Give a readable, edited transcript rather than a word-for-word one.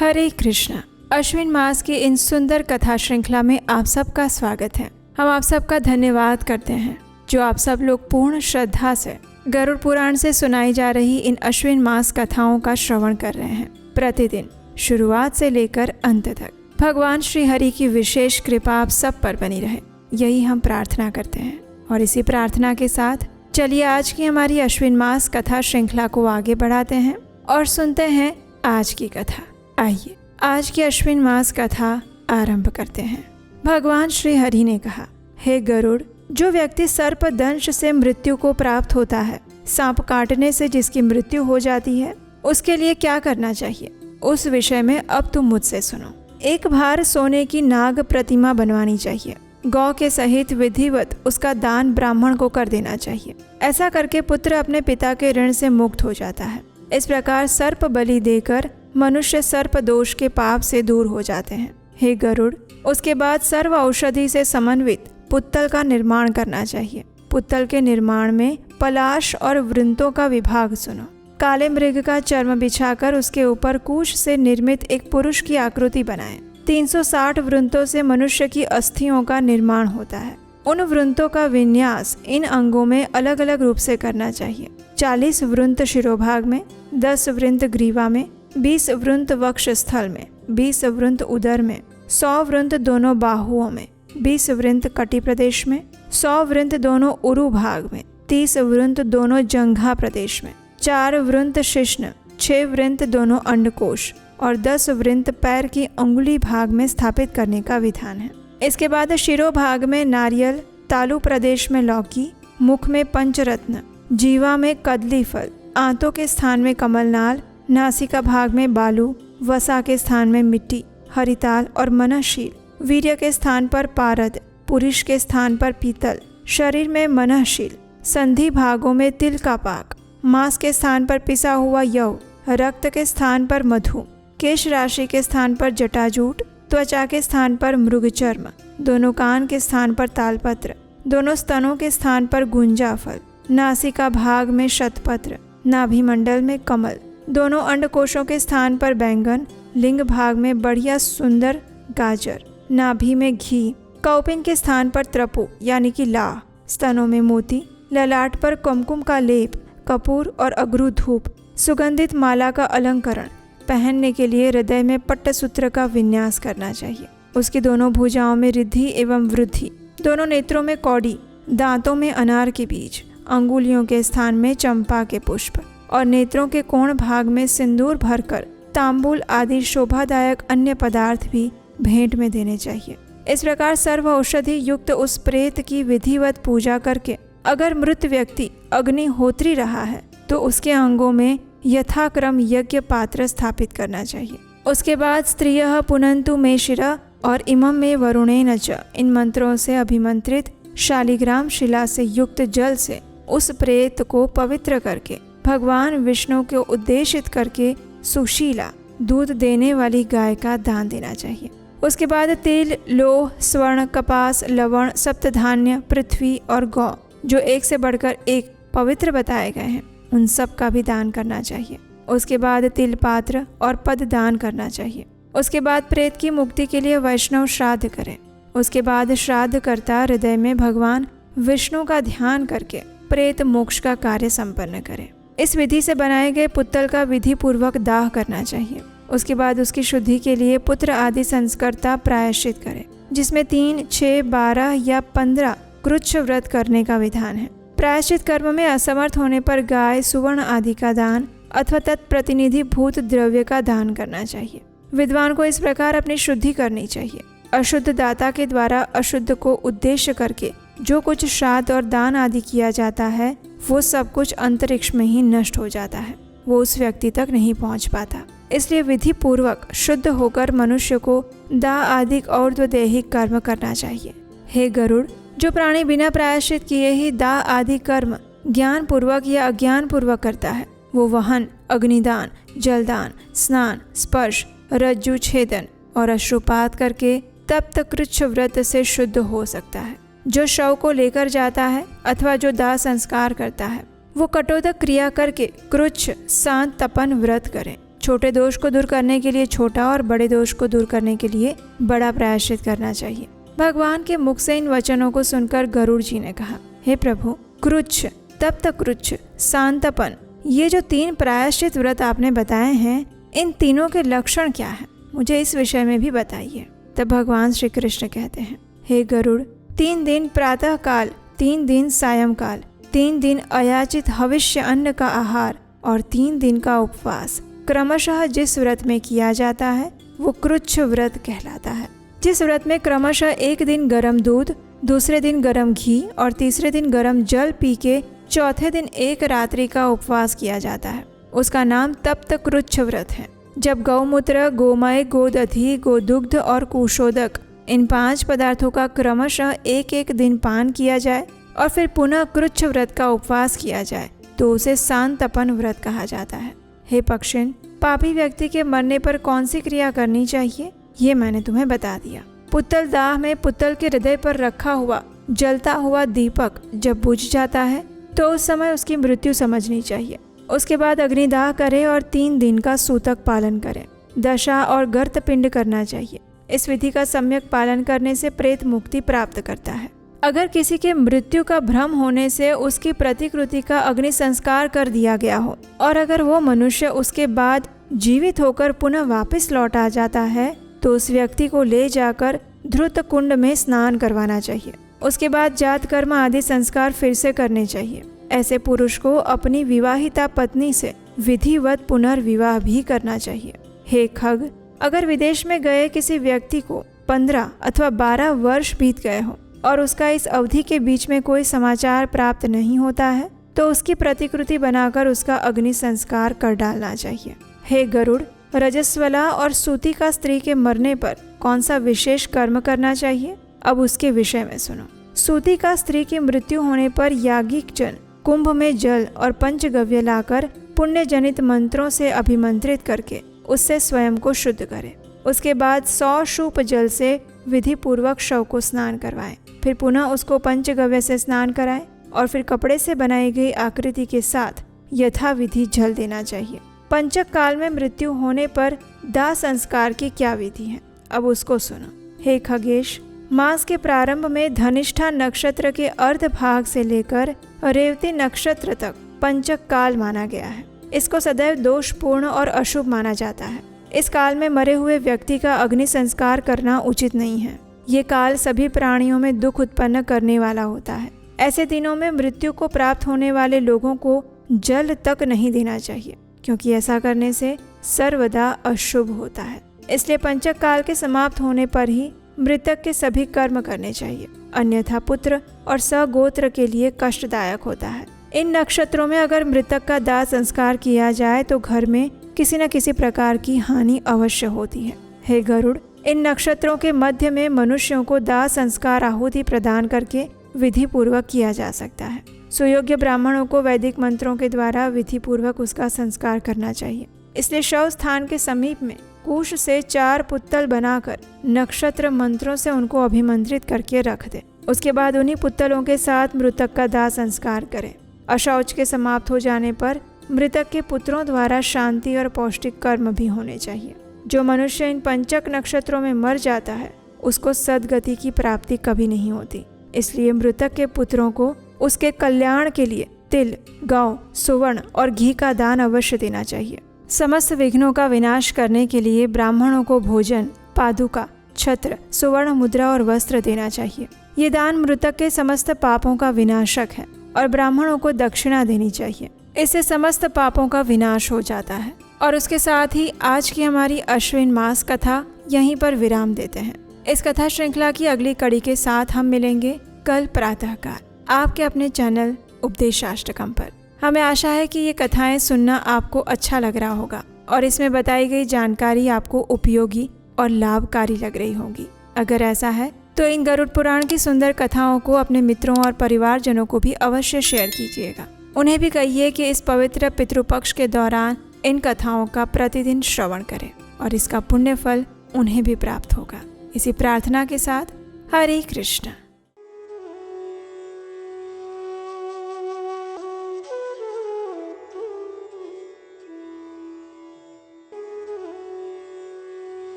हरे कृष्णा। अश्विन मास की इन सुंदर कथा श्रृंखला में आप सबका स्वागत है। हम आप सबका धन्यवाद करते हैं जो आप सब लोग पूर्ण श्रद्धा से गरुड़ पुराण से सुनाई जा रही इन अश्विन मास कथाओं का श्रवण कर रहे हैं। प्रतिदिन शुरुआत से लेकर अंत तक भगवान श्री हरि की विशेष कृपा आप सब पर बनी रहे, यही हम प्रार्थना करते हैं। और इसी प्रार्थना के साथ चलिए आज की हमारी अश्विन मास कथा श्रृंखला को आगे बढ़ाते हैं और सुनते हैं आज की कथा। आइए आज की अश्विन मास कथा आरंभ करते हैं। भगवान श्री हरि ने कहा, हे गरुड़, जो व्यक्ति सर्प दंश से मृत्यु को प्राप्त होता है, सांप काटने से जिसकी मृत्यु हो जाती है, उसके लिए क्या करना चाहिए, उस विषय में अब तुम मुझसे सुनो। एक भार सोने की नाग प्रतिमा बनवानी चाहिए। गौ के सहित विधिवत उसका दान ब्राह्मण को कर देना चाहिए। ऐसा करके पुत्र अपने पिता के ऋण से मुक्त हो जाता है। इस प्रकार सर्प बलि देकर मनुष्य सर्प दोष के पाप से दूर हो जाते हैं। हे गरुड़, उसके बाद सर्व औषधि से समन्वित पुत्तल का निर्माण करना चाहिए। पुत्तल के निर्माण में पलाश और वृंतों का विभाग सुनो। काले मृग का चर्म बिछाकर उसके ऊपर कुश से निर्मित एक पुरुष की आकृति बनाएं। 360 वृंतों से मनुष्य की अस्थियों का निर्माण होता है। उन वृंतों का विन्यास इन अंगों में अलग अलग रूप से करना चाहिए। 40 वृंत शिरोभाग में, 10 वृंत ग्रीवा में, 20 वृंत वक्ष स्थल में, 20 वृंत उदर में, 100 वृंत दोनों बाहुओं में, 20 वृंत कटी प्रदेश में, 100 वृंत दोनों उरु भाग में, 30 वृंत दोनों जंघा प्रदेश में, 4 वृंत शिश्न, 6 वृंत दोनों अंडकोश और 10 वृंत पैर की अंगुली भाग में स्थापित करने का विधान है। इसके बाद शिरो भाग में नारियल, तालु प्रदेश में लौकी, मुख में पंचरत्न, जीवा में कदली फल, आंतों के स्थान में कमलनाल, नासिका भाग में बालू, वसा के स्थान में मिट्टी, हरिताल और मनःशील, वीर्य के स्थान पर पारद, पुरुष के स्थान पर पीतल, शरीर में मनःशील, संधि भागों में तिल का पाक, मांस के स्थान पर पिसा हुआ यव, रक्त के स्थान पर मधु, केश राशि के स्थान पर जटाजूट, त्वचा के स्थान पर मृगचर्म, दोनों कान के स्थान पर तालपत्र, दोनों स्तनों के स्थान पर गुंजा फल, नासिका भाग में शतपत्र, नाभिमंडल में कमल, दोनों अंडकोशों के स्थान पर बैंगन, लिंग भाग में बढ़िया सुंदर गाजर, नाभि में घी, कौपिन के स्थान पर त्रपु यानी कि लाह, स्तनों में मोती, ललाट पर कुमकुम का लेप, कपूर और अगरू धूप, सुगंधित माला का अलंकरण, पहनने के लिए हृदय में पट्टसूत्र का विन्यास करना चाहिए। उसकी दोनों भुजाओं में रिद्धि एवं वृद्धि, दोनों नेत्रों में कौड़ी, दांतों में अनार के बीज, अंगुलियों के स्थान में चंपा के पुष्प और नेत्रों के कोण भाग में सिंदूर भरकर तांबूल आदि शोभादायक अन्य पदार्थ भी भेंट में देने चाहिए। इस प्रकार सर्व औषधि युक्त उस प्रेत की विधिवत पूजा करके अगर मृत व्यक्ति अग्निहोत्री रहा है तो उसके अंगों में यथाक्रम यज्ञ पात्र स्थापित करना चाहिए। उसके बाद स्त्रियः पुनन्तु मे शिरा और इमं में वरुणेन च, इन मंत्रों से अभिमंत्रित शालिग्राम शिला से युक्त जल से उस प्रेत को पवित्र करके भगवान विष्णु को उद्देशित करके सुशीला दूध देने वाली गाय का दान देना चाहिए। उसके बाद तिल, लोह, स्वर्ण, कपास, लवण, सप्तधान्य, पृथ्वी और गौ, जो एक से बढ़कर एक पवित्र बताए गए हैं, उन सब का भी दान करना चाहिए। उसके बाद तिल पात्र और पद दान करना चाहिए। उसके बाद प्रेत की मुक्ति के लिए वैष्णव श्राद्ध करें। उसके बाद श्राद्ध कर्ता हृदय में भगवान विष्णु का ध्यान करके प्रेत मोक्ष का कार्य संपन्न करें। इस विधि से बनाए गए पुत्तल का विधि पूर्वक दाह करना चाहिए। उसके बाद उसकी शुद्धि के लिए पुत्र आदि संस्कर्ता प्रायश्चित करें, जिसमें 3, 6, 12 या 15 कृच्छ व्रत करने का विधान है। प्रायश्चित कर्म में असमर्थ होने पर गाय, सुवर्ण आदि का दान अथवा तत्प्रतिनिधि भूत द्रव्य का दान करना चाहिए। विद्वान को इस प्रकार अपनी शुद्धि करनी चाहिए। अशुद्ध दाता के द्वारा अशुद्ध को उद्देश्य करके जो कुछ श्राद्ध और दान आदि किया जाता है, वो सब कुछ अंतरिक्ष में ही नष्ट हो जाता है, वो उस व्यक्ति तक नहीं पहुंच पाता। इसलिए विधि पूर्वक शुद्ध होकर मनुष्य को दाह आदि और दैहिक कर्म करना चाहिए। हे गरुड़, जो प्राणी बिना प्रायश्चित किए ही दाह आदि कर्म ज्ञान पूर्वक या अज्ञान पूर्वक करता है, वो वहन, अग्निदान, जलदान, स्नान, स्पर्श, रज्जु छेदन और अश्रुपात करके तप्त कृच्छ व्रत से शुद्ध हो सकता है। जो शव को लेकर जाता है अथवा जो दाह संस्कार करता है, वो कटोदक क्रिया करके कृच्छ, सांत, तपन व्रत करें। छोटे दोष को दूर करने के लिए छोटा और बड़े दोष को दूर करने के लिए बड़ा प्रायश्चित करना चाहिए। भगवान के मुख से इन वचनों को सुनकर गरुड़ जी ने कहा, हे प्रभु, कृच्छ, तप्त कृच्छ, शांतपन, ये जो 3 प्रायश्चित व्रत आपने बताए हैं, इन तीनों के लक्षण क्या हैं? मुझे इस विषय में भी बताइए। तब भगवान श्री कृष्ण कहते हैं, हे गरुड़, 3 दिन प्रातः काल, 3 दिन सायंकाल, 3 दिन अयाचित हविष्य अन्न का आहार और 3 दिन का उपवास क्रमशः जिस व्रत में किया जाता है वो कृच्छ व्रत कहलाता है। जिस व्रत में क्रमशः एक दिन गर्म दूध, दूसरे दिन गर्म घी और तीसरे दिन गर्म जल पी के चौथे दिन एक रात्रि का उपवास किया जाता है, उसका नाम तप्त कृच्छ व्रत है। जब गौमूत्र, गोमय, गोदधि, गोदुग्ध और कुशोदक, इन 5 पदार्थों का क्रमशः एक एक दिन पान किया जाए और फिर पुनः कृच्छ व्रत का उपवास किया जाए तो उसे शांतपन व्रत कहा जाता है। हे पक्षिण, पापी व्यक्ति के मरने पर कौन सी क्रिया करनी चाहिए, ये मैंने तुम्हें बता दिया। पुत्तल दाह में पुत्तल के हृदय पर रखा हुआ जलता हुआ दीपक जब बुझ जाता है तो उस समय उसकी मृत्यु समझनी चाहिए। उसके बाद अग्निदाह करे और 3 दिन का सूतक पालन करे। दशा और गर्त पिंड करना चाहिए। इस विधि का सम्यक पालन करने से प्रेत मुक्ति प्राप्त करता है। अगर किसी के मृत्यु का भ्रम होने से उसकी प्रतिकृति का अग्नि संस्कार कर दिया गया हो और अगर वो मनुष्य उसके बाद जीवित होकर पुनः वापस लौट आ जाता है तो उस व्यक्ति को ले जाकर ध्रुत कुंड में स्नान करवाना चाहिए। उसके बाद जात कर्म आदि संस्कार फिर से करने चाहिए। ऐसे पुरुष को अपनी विवाहिता पत्नी से विधिवत पुनर्विवाह भी करना चाहिए। हे खग, अगर विदेश में गए किसी व्यक्ति को 15 अथवा 12 वर्ष बीत गए हो और उसका इस अवधि के बीच में कोई समाचार प्राप्त नहीं होता है तो उसकी प्रतिकृति बनाकर उसका अग्नि संस्कार कर डालना चाहिए। हे गरुड़, रजस्वला और सूतिका स्त्री के मरने पर कौन सा विशेष कर्म करना चाहिए, अब उसके विषय में सुनो। सूतिका स्त्री की मृत्यु होने पर याज्ञिक जन कुंभ में जल और पंचगव्य लाकर पुण्य जनित मंत्रों से अभिमंत्रित करके उससे स्वयं को शुद्ध करे। उसके बाद 100 शूप जल से विधि पूर्वक शव को स्नान करवाएं। फिर पुनः उसको पंचगव्य से स्नान कराएं और फिर कपड़े से बनाई गई आकृति के साथ यथाविधि जल देना चाहिए। पंचक काल में मृत्यु होने पर दाह संस्कार की क्या विधि है, अब उसको सुनो। हे खगेश, मास के प्रारंभ में धनिष्ठा नक्षत्र के अर्ध भाग से लेकर रेवती नक्षत्र तक पंचक काल माना गया है। इसको सदैव दोषपूर्ण और अशुभ माना जाता है। इस काल में मरे हुए व्यक्ति का अग्नि संस्कार करना उचित नहीं है। ये काल सभी प्राणियों में दुख उत्पन्न करने वाला होता है। ऐसे दिनों में मृत्यु को प्राप्त होने वाले लोगों को जल तक नहीं देना चाहिए, क्योंकि ऐसा करने से सर्वदा अशुभ होता है। इसलिए पंचक काल के समाप्त होने पर ही मृतक के सभी कर्म करने चाहिए, अन्यथा पुत्र और सगोत्र के लिए कष्टदायक होता है। इन नक्षत्रों में अगर मृतक का दाह संस्कार किया जाए तो घर में किसी न किसी प्रकार की हानि अवश्य होती है। हे गरुड़, इन नक्षत्रों के मध्य में मनुष्यों को दाह संस्कार आहुति प्रदान करके विधि पूर्वक किया जा सकता है। सुयोग्य ब्राह्मणों को वैदिक मंत्रों के द्वारा विधि पूर्वक उसका संस्कार करना चाहिए। इसलिए शव स्थान के समीप में कुश से 4 पुत्तल बनाकर नक्षत्र मंत्रों से उनको अभिमंत्रित करके रख दे। उसके बाद उन्हीं पुत्तलों के साथ मृतक का दाह संस्कार करें। अशौच के समाप्त हो जाने पर मृतक के पुत्रों द्वारा शांति और पौष्टिक कर्म भी होने चाहिए। जो मनुष्य इन पंचक नक्षत्रों में मर जाता है उसको सद्गति की प्राप्ति कभी नहीं होती। इसलिए मृतक के पुत्रों को उसके कल्याण के लिए तिल, गौ, सुवर्ण और घी का दान अवश्य देना चाहिए। समस्त विघ्नों का विनाश करने के लिए ब्राह्मणों को भोजन, पादुका, छत्र, सुवर्ण मुद्रा और वस्त्र देना चाहिए। ये दान मृतक के समस्त पापों का विनाशक है और ब्राह्मणों को दक्षिणा देनी चाहिए। इससे समस्त पापों का विनाश हो जाता है। और उसके साथ ही आज की हमारी अश्विन मास कथा यहीं पर विराम देते हैं। इस कथा श्रृंखला की अगली कड़ी के साथ हम मिलेंगे कल प्रातःकाल आपके अपने चैनल उपदेशाष्टकम पर। हमें आशा है कि ये कथाएं सुनना आपको अच्छा लग रहा होगा और इसमें बताई गई जानकारी आपको उपयोगी और लाभकारी लग रही होगी। अगर ऐसा है तो इन गरुड़ पुराण की सुंदर कथाओं को अपने मित्रों और परिवारजनों को भी अवश्य शेयर कीजिएगा। उन्हें भी कहिए कि इस पवित्र पितृपक्ष के दौरान इन कथाओं का प्रतिदिन श्रवण करें और इसका पुण्य फल उन्हें भी प्राप्त होगा। इसी प्रार्थना के साथ हरे कृष्ण।